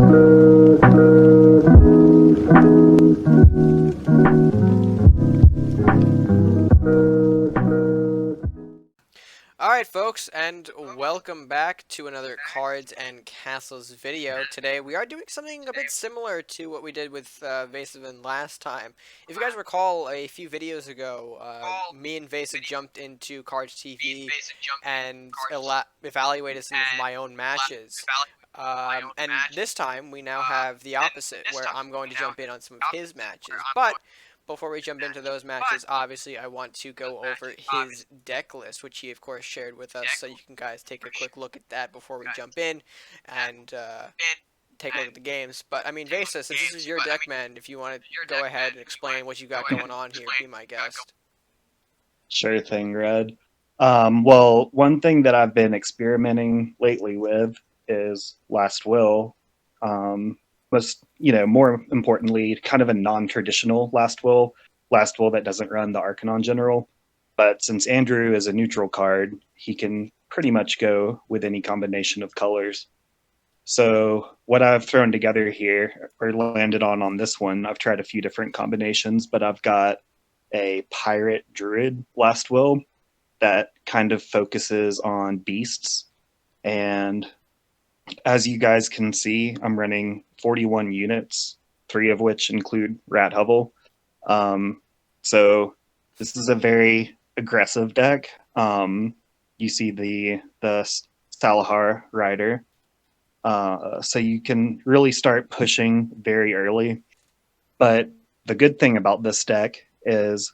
Alright folks, and welcome back to another Cards and Castles video. Today we are doing something a bit similar to what we did with Vesaven last time. If you guys recall, a few videos ago, me and Vesa jumped into Cards TV and evaluated some of my own matches. And this time we now have the opposite, where I'm going to jump in on some of his matches. But before we jump into those matches, obviously I want to go over his deck list, which he of course shared with us, so you can guys take a quick look at that before we jump in and take a look at the games. But I mean, Vesa, since this is your deck, man, if you want to go ahead and explain what you got going on here, be my guest. Sure thing, Red. Well, one thing that I've been experimenting lately with is Last Will. Was, more importantly, kind of a non-traditional Last Will that doesn't run the Arcanon General. But since Andrew is a neutral card, he can pretty much go with any combination of colors. So what I've thrown together here, or landed on this one, I've tried a few different combinations, but I've got a Pirate Druid Last Will that kind of focuses on beasts. And as you guys can see, I'm running 41 units, 3 of which include Rat Hovel. So this is a very aggressive deck. You see the Salahar rider. So you can really start pushing very early. But the good thing about this deck is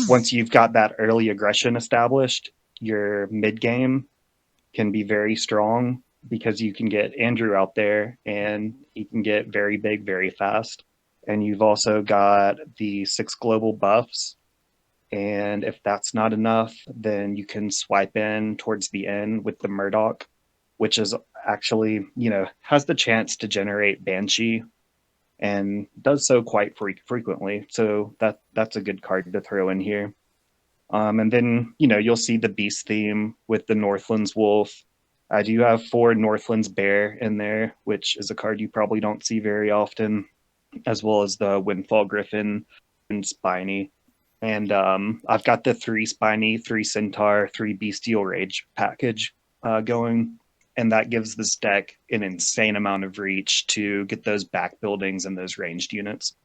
once you've got that early aggression established, your mid game can be very strong because you can get Andrew out there and he can get very big very fast. And you've also got the 6 global buffs. And if that's not enough, then you can swipe in towards the end with the Murdoch, which is actually, has the chance to generate Banshee and does so quite frequently. So that's a good card to throw in here. And then, you'll see the beast theme with the Northlands Wolf. I do have 4 Northlands Bear in there, which is a card you probably don't see very often, as well as the Windfall Griffin and Spiny. And I've got the 3 Spiny, 3 Centaur, 3 Bestial Rage package going. And that gives this deck an insane amount of reach to get those back buildings and those ranged units.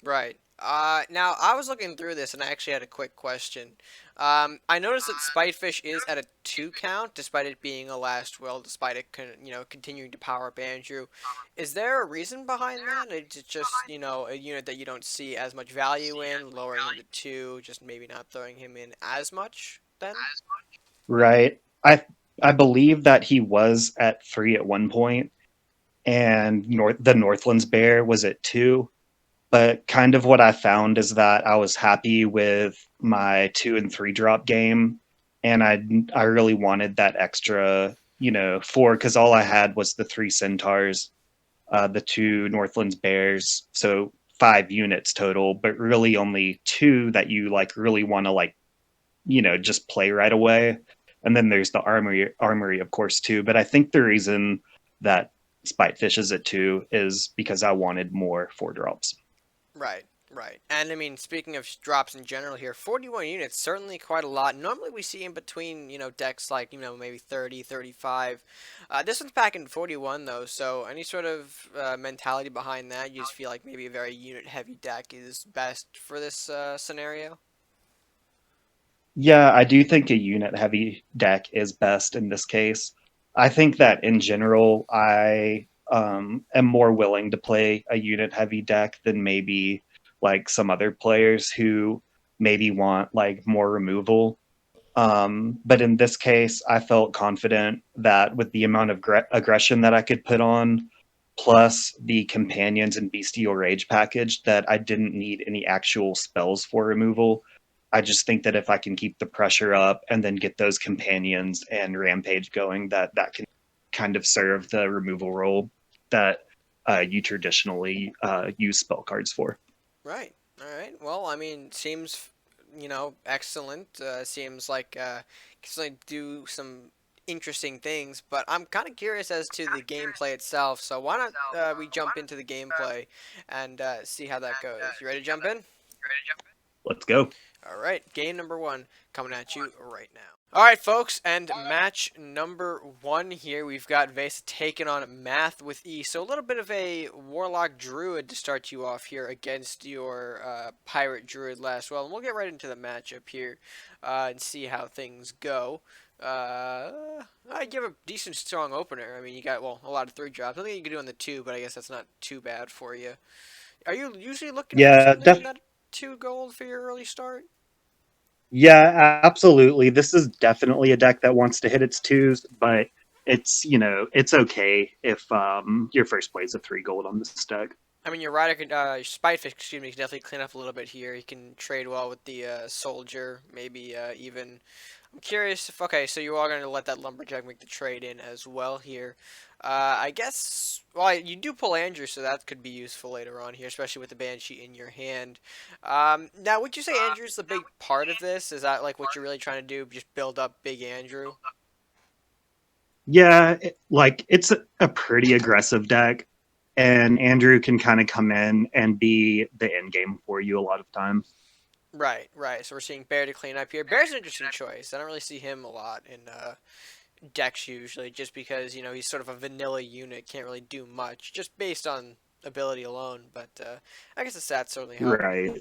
Right. Now I was looking through this and I actually had a quick question. I noticed that Spitefish is at a 2 count, despite it being a last will, despite it continuing to power up Andrew. Is there a reason behind that? Is it just, a unit that you don't see as much value in, lowering him to 2, just maybe not throwing him in as much then? Right. I believe that he was at 3 at one point, and the Northlands Bear was at 2. But kind of what I found is that I was happy with my 2 and 3 drop game, and I really wanted that extra, 4, because all I had was the 3 Centaurs, the 2 Northlands Bears, so 5 units total, but really only 2 that you really want to just play right away. And then there's the armory, of course, too. But I think the reason that Spitefish is at 2 is because I wanted more 4 drops. Right, right. And I mean, speaking of drops in general here, 41 units, certainly quite a lot. Normally we see in between, decks like, maybe 30, 35. This one's packing 41 though, so any sort of mentality behind that, you just feel like maybe a very unit-heavy deck is best for this scenario? Yeah, I do think a unit heavy deck is best in this case. I think that in general, I am more willing to play a unit heavy deck than maybe some other players who maybe want more removal. But in this case, I felt confident that with the amount of aggression that I could put on, plus the companions and bestial rage package, that I didn't need any actual spells for removal. I just think that if I can keep the pressure up and then get those companions and rampage going, that can kind of serve the removal role that you traditionally use spell cards for. Right. All right. Well, I mean, seems, excellent. Seems like do some interesting things, but I'm kind of curious as to the gameplay itself. So why not we jump into the gameplay and see how that goes? You ready to jump in? Let's go. All right, game number one coming at you right now. All right, folks, and match number one here. We've got Vesa taking on Math with E. So a little bit of a Warlock Druid to start you off here against your Pirate Druid Last Will. And we'll get right into the matchup here and see how things go. You have a decent, strong opener. I mean, you got, well, a lot of 3-drops. I think you can do on the 2, but I guess that's not too bad for you. Are you usually looking for Yeah, something in that 2 gold for your early start? yeah, absolutely. This is definitely a deck that wants to hit its twos, but it's okay if your first play is a 3 gold on this deck. I mean, your rider can, your Spitefish, excuse me, can definitely clean up a little bit here. He can trade well with the soldier, maybe even. I'm curious if, okay, so you are going to let that lumberjack make the trade in as well here. I guess, well, you do pull Andrew, so that could be useful later on here, especially with the Banshee in your hand. Now, would you say Andrew's the big part of this? Is that like what you're really trying to do, just build up Big Andrew? Yeah, it's a pretty aggressive deck, and Andrew can kind of come in and be the end game for you a lot of times. Right, right. So we're seeing Bear to clean up here. Bear's an interesting choice. I don't really see him a lot in decks usually, just because he's sort of a vanilla unit, can't really do much, just based on ability alone. But I guess the stats certainly help. Right.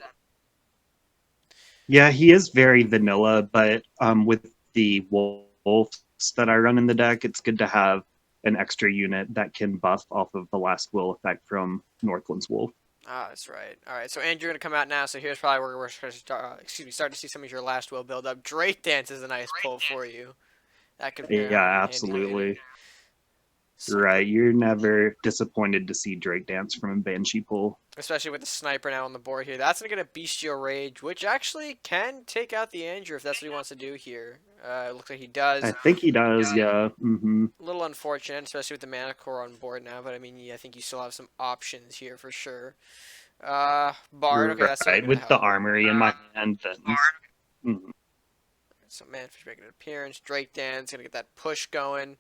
Yeah, he is very vanilla, but with the wolves that I run in the deck, it's good to have an extra unit that can buff off of the Last Will effect from Northland's Wolf. Ah, that's right. All right, so Andrew gonna come out now. So here's probably where we're going to start. Start to see some of your last will build up. Drake Dance is a nice pull for you. That could Yeah, come in handy later. absolutely. So, Right. You're never disappointed to see Drake Dance from a Banshee pull. especially with the sniper now on the board here. That's going to get a Bestial Rage, which actually can take out the Andrew if that's what he wants to do here. It looks like he does. I think he does, yeah. A little unfortunate, especially with the Mana Core on board now, but I mean, yeah, I think you still have some options here for sure. Bard, okay, that's certainly Right. going to With the help. armory in my hand, then. Mhm. So Manfish making an appearance. Drake Dance going to get that push going.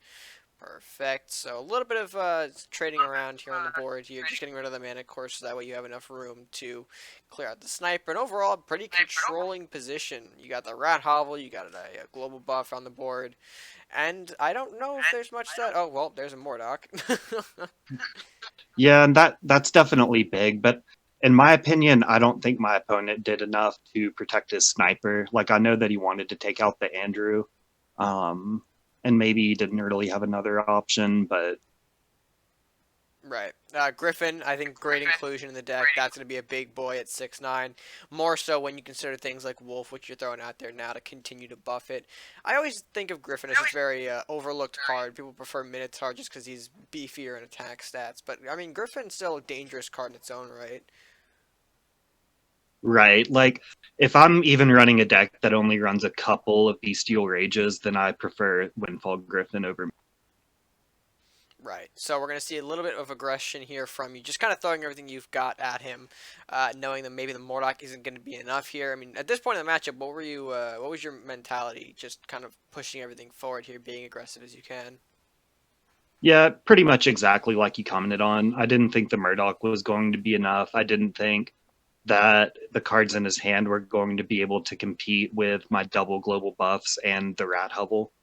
Perfect. So a little bit of trading around here on the board here, just getting rid of the mana core so that way you have enough room to clear out the sniper. And overall, pretty controlling position. You got the rat hovel, you got a global buff on the board, and I don't know if there's much that. Oh well, there's a Mordock. Yeah, and that's definitely big, but in my opinion, I don't think my opponent did enough to protect his sniper. Like I know that he wanted to take out the Andrew, um, and maybe he didn't really have another option, but Right. Griffin, I think great inclusion in the deck. That's going to be a big boy at 6'9". More so when you consider things like Wolf, which you're throwing out there now to continue to buff it. I always think of Griffin as a very overlooked card. People prefer Minotaur just because he's beefier in attack stats. But, I mean, Griffin's still a dangerous card in its own right. right. Like if I'm even running a deck that only runs a couple of Bestial Rages, then I prefer Windfall Griffin over. Right. So we're going to see a little bit of aggression here from you, just kind of throwing everything you've got at him, knowing that maybe the Mordock isn't going to be enough here. I mean, at this point in the matchup, what was your mentality? Just kind of pushing everything forward here, being aggressive as you can. Yeah, pretty much exactly like you commented on. I didn't think the Murdoch was going to be enough. I didn't think that the cards in his hand were going to be able to compete with my double global buffs and the Rat Hovel.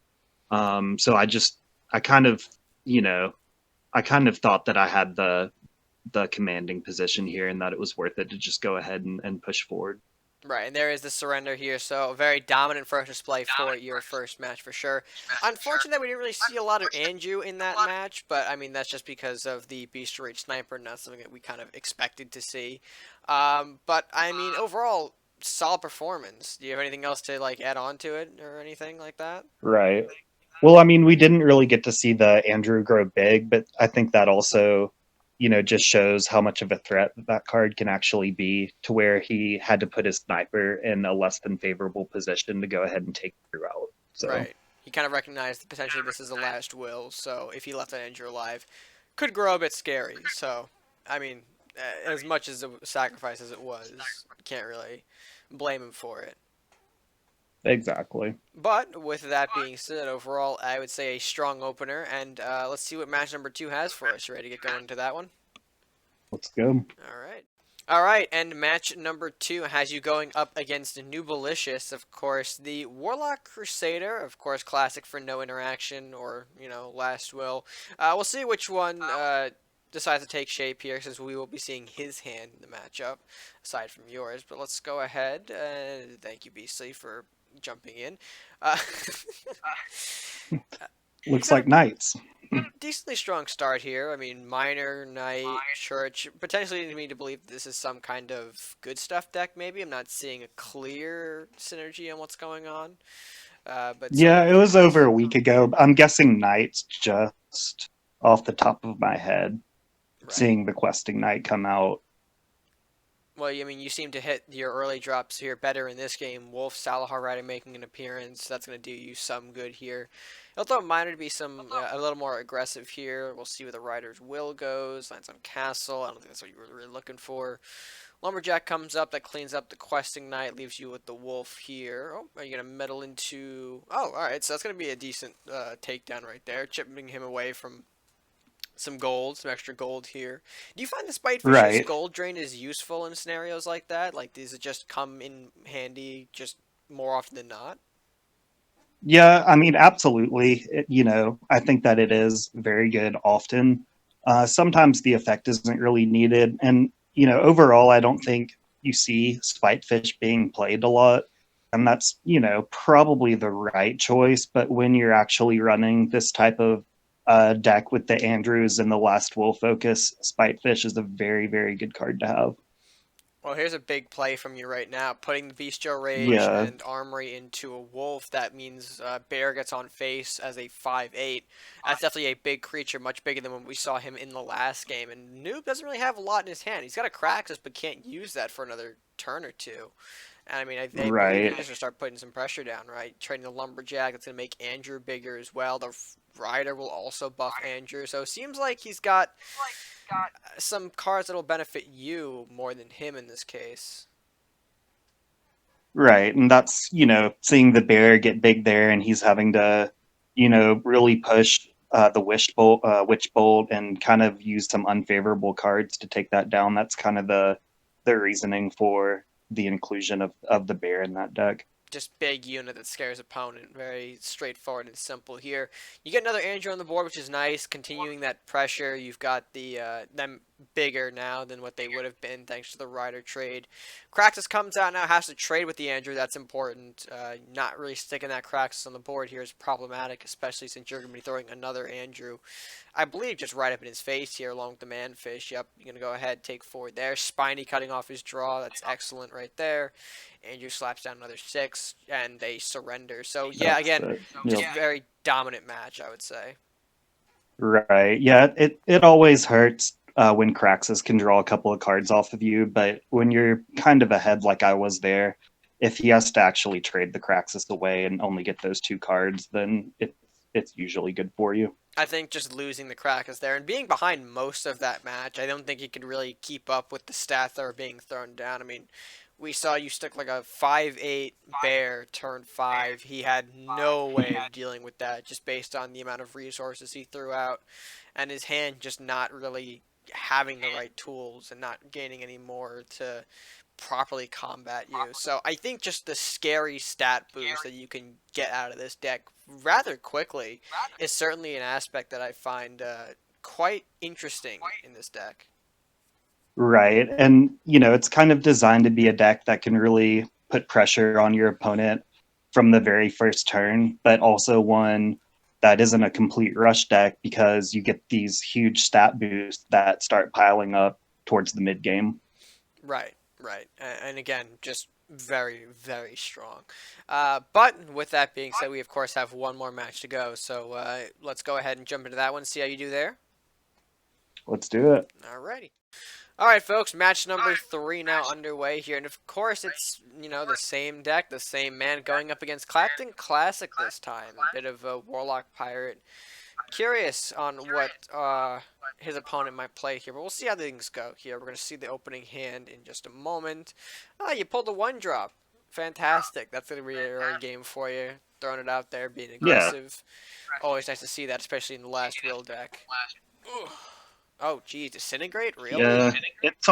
So I kind of, you know, I kind of thought that I had the commanding position here and that it was worth it to just go ahead and push forward. Right, and there is the surrender here, so a very dominant first display for your first match for sure. Unfortunate that we didn't really see a lot of Andrew in that match, but I mean that's just because of the Beast Rage Sniper, not something that we kind of expected to see. But I mean overall, solid performance. Do you have anything else to like add on to it or anything like that? Right. Well, I mean, we didn't really get to see the Andrew grow big, but I think that also, just shows how much of a threat that card can actually be to where he had to put his sniper in a less than favorable position to go ahead and take Drew out. So, Right. He kind of recognized that potentially this is the last will, so if he left that Andrew alive, could grow a bit scary. So, I mean, as much as a sacrifice as it was, can't really blame him for it. Exactly. But with that being said, overall, I would say a strong opener. And let's see what match number 2 has for us. You ready to get going into that one? Let's go. All right. All right, and match number 2 has you going up against Nubalicious, of course, the Warlock Crusader, of course, classic for no interaction or, Last Will. We'll see which one decides to take shape here, since we will be seeing his hand in the matchup, aside from yours. But let's go ahead. Thank you, Beastly, for jumping in. Uh, he's Looks got a like knights. decently strong start here. I mean, Minor, Knight, Church, potentially leading me to believe this is some kind of good stuff deck, maybe. I'm not seeing a clear synergy on what's going on. But Yeah, some, it was over a week ago. I'm guessing knights just off the top of my head, right. seeing the questing knight come out. Well, I mean, you seem to hit your early drops here better in this game. Wolf, Salahar Rider making an appearance. That's going to do you some good here. I thought Minor to be a little more aggressive here. We'll see where the Rider's Will goes. Lands on Castle. I don't think that's what you were really looking for. Lumberjack comes up, that cleans up the questing knight, leaves you with the wolf here. Oh, are you going to meddle into... Oh, alright, so that's going to be a decent takedown right there, chipping him away from some gold, some extra gold here. Do you find the Spitefish's Right. gold drain is useful in scenarios like that? Like, does it just come in handy just more often than not? Yeah, I mean, absolutely. I think that it is very good often. Sometimes the effect isn't really needed. And, overall, I don't think you see Spitefish being played a lot. And that's, probably the right choice. But when you're actually running this type of deck with the Andrews and the Last Will focus, Spitefish is a very, very good card to have. Well, here's a big play from you right now. Putting the Bestial Rage Yeah, and Armory into a Wolf, that means Bear gets on face as a 5/8. That's definitely a big creature, much bigger than when we saw him in the last game. And Noob doesn't really have a lot in his hand. He's got a Kraxus, but can't use that for another turn or two. And I mean, I believe he's right. going to start putting some pressure down, right? Trading the Lumberjack, that's going to make Andrew bigger as well. The Rider will also buff Andrew. So it seems like he's got some cards that'll benefit you more than him in this case. Right. And that's, seeing the bear get big there and he's having to, really push the witch bolt and kind of use some unfavorable cards to take that down. That's kind of the reasoning for the inclusion of the bear in that deck. Just big unit that scares opponent. Very straightforward and simple here. You get another Andrew on the board, which is nice. Continuing that pressure. You've got them bigger now than what they would have been thanks to the Rider trade. Kraxus comes out now, has to trade with the Andrew. That's important. Not really sticking that Kraxus on the board here is problematic, especially since you're going to be throwing another Andrew. I believe just right up in his face here along with the Manfish. Yep, you're going to go ahead, take forward there. Spiny cutting off his draw. That's excellent right there. Andrew slaps down another 6, and they surrender. So, yeah, That's again, it. just Yep. very dominant match, I would say. Right. Yeah, it always hurts when Kraxus can draw a couple of cards off of you, but when you're kind of ahead like I was there, if he has to actually trade the Kraxus away and only get those two cards, then it's usually good for you. I think just losing the Krakus there and being behind most of that match, I don't think he could really keep up with the stats that were being thrown down. I mean, we saw you stick like a 5/8 bear turn 5. He had no way of dealing with that just based on the amount of resources he threw out and his hand just not really having the right tools and not gaining any more to properly combat you. So I think just the scary stat boost that you can get out of this deck rather quickly is certainly an aspect that I find quite interesting in this deck. Right. And, it's kind of designed to be a deck that can really put pressure on your opponent from the very first turn, but also one that isn't a complete rush deck because you get these huge stat boosts that start piling up towards the mid game. Right, right. And again, just very, very strong. But with that being said, we of course have one more match to go. So let's go ahead and jump into that one, see how you do there. Let's do it. Alrighty. Alright, folks, match number 3 now underway here. And of course, it's, the same deck, the same man going up against Clapton Classic this time. A bit of a Warlock Pirate. Curious on what his opponent might play here, but we'll see how things go here. We're going to see the opening hand in just a moment. You pulled a 1-drop. Fantastic. That's going to be an early game for you. Throwing it out there, being Yeah, aggressive. Always nice to see that, especially in the Last Will deck. Ugh. Oh, geez. Disintegrate? Really? yeah. It's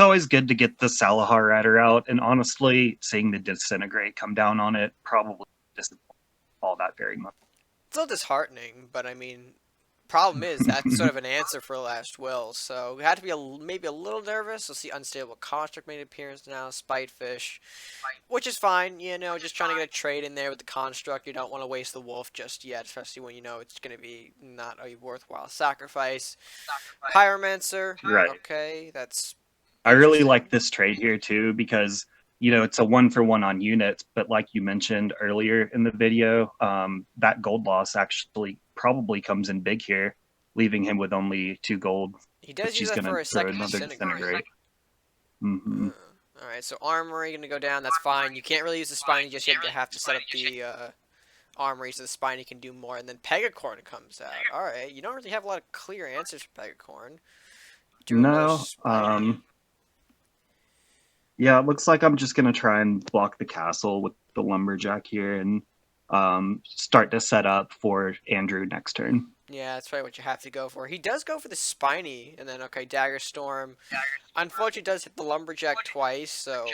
always good to get the Salahar Rider out, and honestly, seeing the Disintegrate come down on it probably doesn't all that very much. It's a little disheartening, but I mean, problem is that's sort of an answer for Last Will, so we had to be maybe a little nervous. We'll see Unstable Construct made an appearance now, Spitefish, which is fine, just trying to get a trade in there with the Construct. You don't want to waste the Wolf just yet, especially when you know it's going to be not a worthwhile sacrifice. Pyromancer, Right. okay, that's I really interesting. like this trade here too because it's a 1-for-1 on units, but like you mentioned earlier in the video, that gold loss actually probably comes in big here, leaving him with only 2 gold, He does which use he's that going for to a throw second another Disintegrate. Disintegrate. Mm-hmm. Alright, so Armory going to go down, that's fine. You can't really use the Spiny just yet, you have to set up the Armory so the Spiny can do more, and then Pegacorn comes out. Alright, you don't really have a lot of clear answers for Pegacorn. Drew another No, Spiny. yeah, it looks like I'm just going to try and block the castle with the Lumberjack here and start to set up for Andrew next turn. Yeah, that's probably what you have to go for. He does go for the Spiny, and then, okay, Dagger Storm. Unfortunately, does hit the Lumberjack twice, so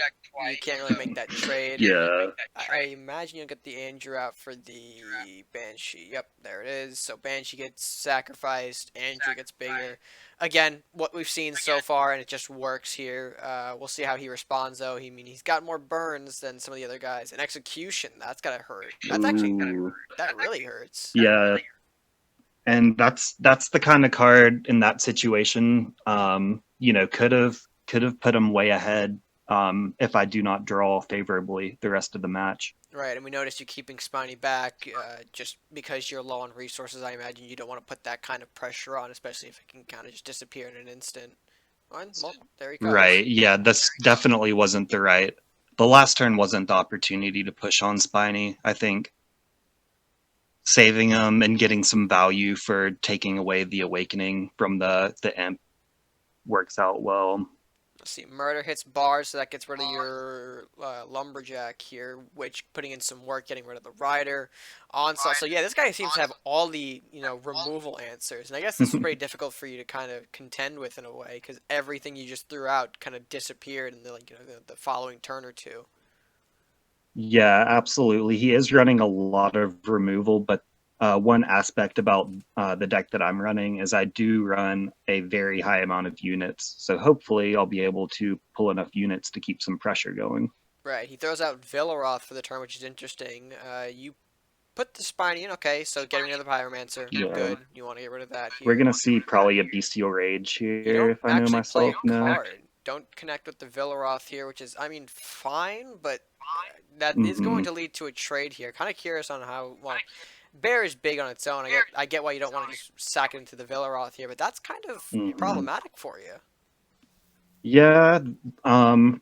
you can't really make that trade. Yeah. I imagine you'll get the Andrew out for the Banshee. Yep, there it is. So Banshee gets sacrificed, Andrew gets bigger. Again, what we've seen so far, and it just works here. We'll see how he responds, though. He's got more burns than some of the other guys. And Execution, that's gotta hurt. Ooh. That really hurts. Yeah, and that's the kind of card in that situation. Could have put him way ahead. If I do not draw favorably the rest of the match. Right, and we noticed you keeping Spiny back just because you're low on resources. I imagine you don't want to put that kind of pressure on, especially if it can kind of just disappear in an instant. Well, there he goes. Right. Yeah, this definitely wasn't the right. The last turn wasn't the opportunity to push on Spiny. I think saving him and getting some value for taking away the awakening from the imp works out well. Let's see, Murder hits bars, so that gets rid of your Lumberjack here, which putting in some work, getting rid of the Rider. Onslaught, so yeah, this guy seems to have all the, removal answers. And I guess this was pretty difficult for you to kind of contend with in a way, because everything you just threw out kind of disappeared in the following turn or two. Yeah, absolutely. He is running a lot of removal, but one aspect about the deck that I'm running is I do run a very high amount of units. So hopefully I'll be able to pull enough units to keep some pressure going. Right, he throws out Villaroth for the turn, which is interesting. You put the Spiny in, okay, so getting rid of the Pyromancer, Yeah. good. You want to get rid of that We're here. going to see probably a Bestial Rage You here, don't if I know actually play myself a now. card. Don't connect with the Villaroth here, which is, I mean, fine, but that is going Hmm. to lead to a trade here. Kind of curious on how, well, Bear is big on its own. I get why you don't want to just sack it into the Villaroth here, but that's kind of Hmm. problematic for you. Yeah. Um,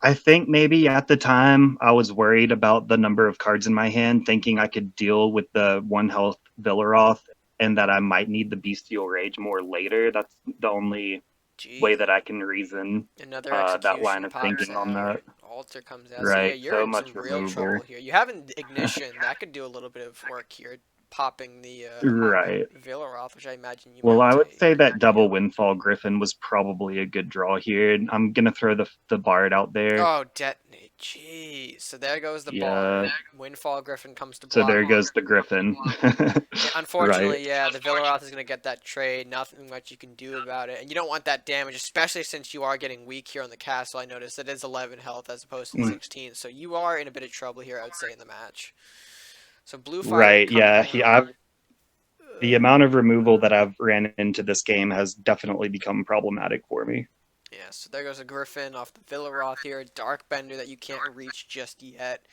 I think maybe at the time I was worried about the number of cards in my hand, thinking I could deal with the 1 health Villaroth and that I might need the Bestial Rage more later. That's the only way Jeez. that I can reason Another that line execution of pops thinking on out. that. Altar comes out. So yeah, Right. you're So in much some real removal. trouble here. You have an ignition that could do a little bit of work here, popping the Right. Villaroth, which I imagine you Well, might I would take. say that double Windfall Griffin was probably a good draw here. I'm gonna throw the Bard out there. Oh, detonate. Jeez. So there goes the Bard. Yeah. Windfall Griffin comes to So block. there goes the Griffin. Yeah, Right. unfortunately, yeah, the Villaroth is going to get that trade. Nothing much you can do about it. And you don't want that damage, especially since you are getting weak here on the castle. I noticed it is 11 health as opposed to 16. So you are in a bit of trouble here, I would say, in the match. So Blue Fire Right. coming Yeah. out. The amount of removal that I've ran into this game has definitely become problematic for me. Yeah, so there goes a Griffin off the Villaroth here. Dark Bender that you can't reach just yet.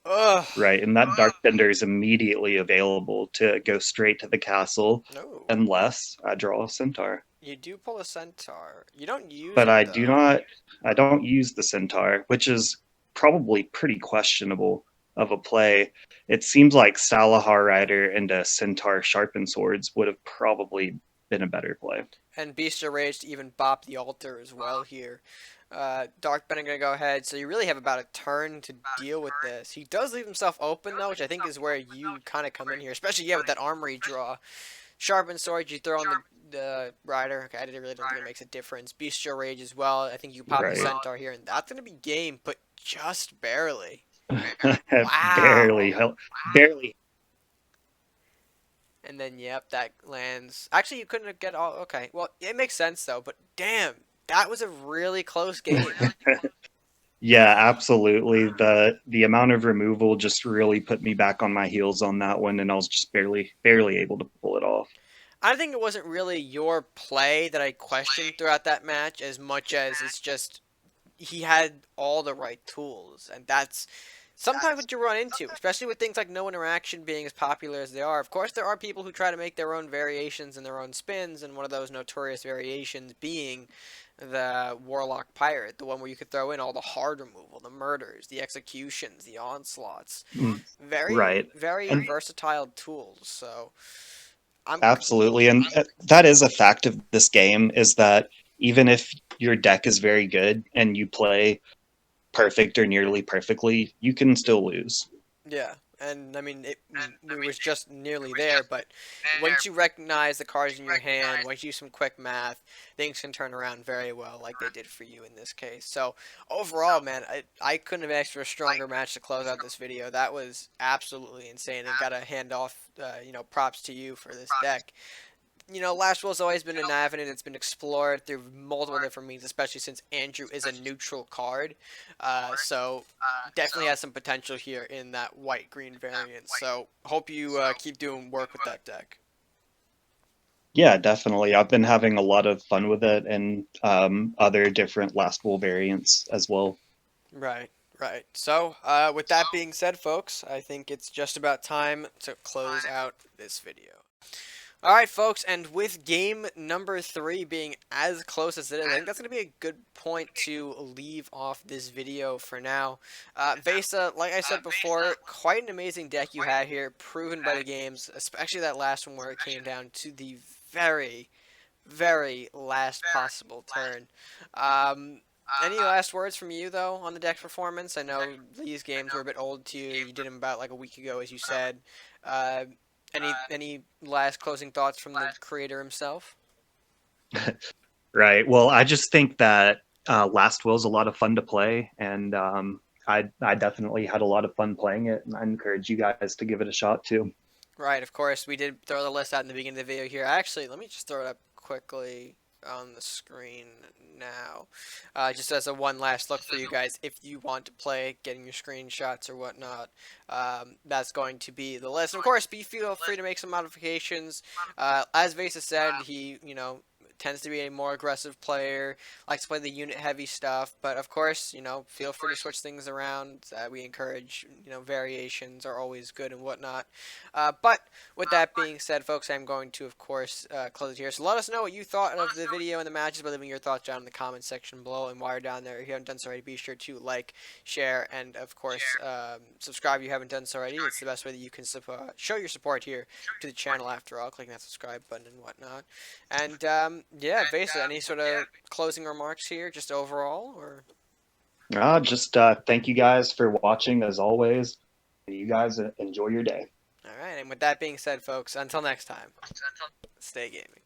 Ugh. Right. And that Dark Bender is immediately available to go straight to the castle No. unless I draw a Centaur. You do pull a Centaur. You don't use But it, I do though. not I don't use the Centaur, which is probably pretty questionable of a play. It seems like Salahar Rider and a Centaur Sharpened Swords would have probably been a better play. And Beast of Rage to even bop the altar as well here. Dark Ben are going to go ahead, so you really have about a turn to deal with this. He does leave himself open, though, which I think is where you kind of come in here, especially, yeah, with that armory draw. Sharpened Sword, you throw on the Rider. Okay, I really don't think it makes a difference. Bestial Rage as well. I think you pop the Right. Centaur here, and that's going to be game, but just barely. Barely, Wow. barely. And then, yep, that lands. Actually, you couldn't get all. Okay, well, it makes sense, though, but damn, that was a really close game. Yeah, absolutely. The amount of removal just really put me back on my heels on that one, and I was just barely able to pull it off. I think it wasn't really your play that I questioned throughout that match as much as it's just he had all the right tools, and that's sometimes what you run into, especially with things like no interaction being as popular as they are. Of course, there are people who try to make their own variations and their own spins, and one of those notorious variations being the Warlock Pirate, the one where you could throw in all the hard removal, the murders, the executions, the onslaughts. Mm, Very, right. very And versatile tools. So I'm absolutely. And that is a fact of this game is that even if your deck is very good and you play perfect or nearly perfectly, you can still lose. Yeah, and I mean, we was just nearly there, but once you recognize the cards in your hand, once you use some quick math, things can turn around very well, like they did for you in this case. So overall, man, I couldn't have asked for a stronger match to close out this video. That was absolutely insane, and gotta hand off, props to you for this deck. Last Will's always been an avenue that's been explored through multiple different means, especially since Andrew is a neutral card. So definitely has some potential here in that white-green variant. So hope you keep doing work with that deck. Yeah, definitely. I've been having a lot of fun with it and other different Last Will variants as well. Right, right. So with that being said, folks, I think it's just about time to close out this video. Alright, folks, and with game number 3 being as close as it is, I think that's going to be a good point to leave off this video for now. Vesa, like I said before, quite an amazing deck you had here, proven by the games, especially that last one where it came down to the very, very last possible turn. Any last words from you, though, on the deck performance? I know these games were a bit old to you. You did them about like a week ago, as you said. Uh, any last closing thoughts from the creator himself? Right. Well, I just think that Last Will is a lot of fun to play, and I definitely had a lot of fun playing it, and I encourage you guys to give it a shot too. Right, of course. We did throw the list out in the beginning of the video here. Actually, let me just throw it up quickly on the screen now. Just as a one last look for you guys, if you want to play, getting your screenshots or whatnot, that's going to be the list. And of course, feel free to make some modifications. As Vesa said, he, tends to be a more aggressive player, likes to play the unit heavy stuff, but of course, feel free to switch things around. We encourage, variations are always good and whatnot. But with that being said, folks, I'm going to, of course, close it here. So let us know what you thought of the video and the matches by leaving your thoughts down in the comment section below. And while you're down there, if you haven't done so already, be sure to like, share, and of course, subscribe if you haven't done so already. It's the best way that you can show your support here to the channel after all, clicking that subscribe button and whatnot. And yeah, basically, any sort of closing remarks here, just overall, or? Just thank you guys for watching as always. You guys enjoy your day. All right, and with that being said, folks, until next time, stay gaming.